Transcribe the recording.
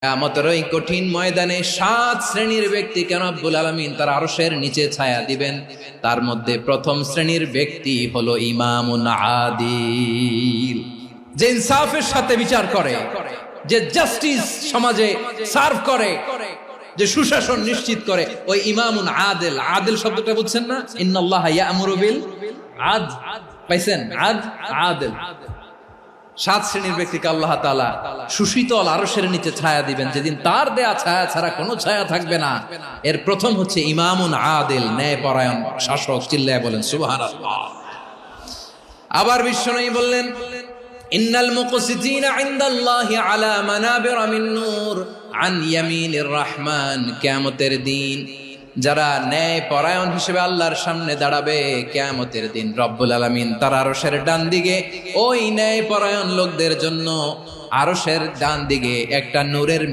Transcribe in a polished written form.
কিয়ামতের ওই কঠিন ময়দানে 7 শ্রেণীর ব্যক্তিকে রব্বুল আলামিন তার আরশের নিচে ছায়া দিবেন। তার মধ্যে প্রথম শ্রেণীর ব্যক্তি হলো ইমামুন আদিল, যে ইনসাফের সাথে বিচার করে, যে জাস্টিস সমাজে সার্ভ করে, যে সুশাসন নিশ্চিত করে, ওই ইমামুন আদিল। আদিল শব্দটা বুঝছেন না? ইন্নাল্লাহা ইয়া'মুরু বিল আদল, পাইছেন? আদিল। 7 শ্রেণীর ব্যক্তিকে আল্লাহ তাআলা সুশীতল আরশের নিচে ছায়া দিবেন, যেদিন তার দেয়া ছায়া ছাড়া কোনো ছায়া থাকবে না। এর প্রথম হচ্ছে ইমামুন আদিল, ন্যায়পরায়ণ শাসক। চিল্লায় বলেন সুবহানাল্লাহ। আবার বিশ্বনবী বললেন, ইন্নাল মুকসিতিনা ইনদাল্লাহি আলা মানাবিরা মিন নূর আন ইয়ামিনির রহমান। কিয়ামতের দিন যারা ন্যায় পরায়ণ হিসেবে আল্লাহর সামনে দাঁড়াবে, কিয়ামতের দিন রব্বুল আলামিন তার আরশের ডান দিকে ওই ন্যায় পরায়ণ লোকদের জন্য আরশের ডান দিকে একটা নূরের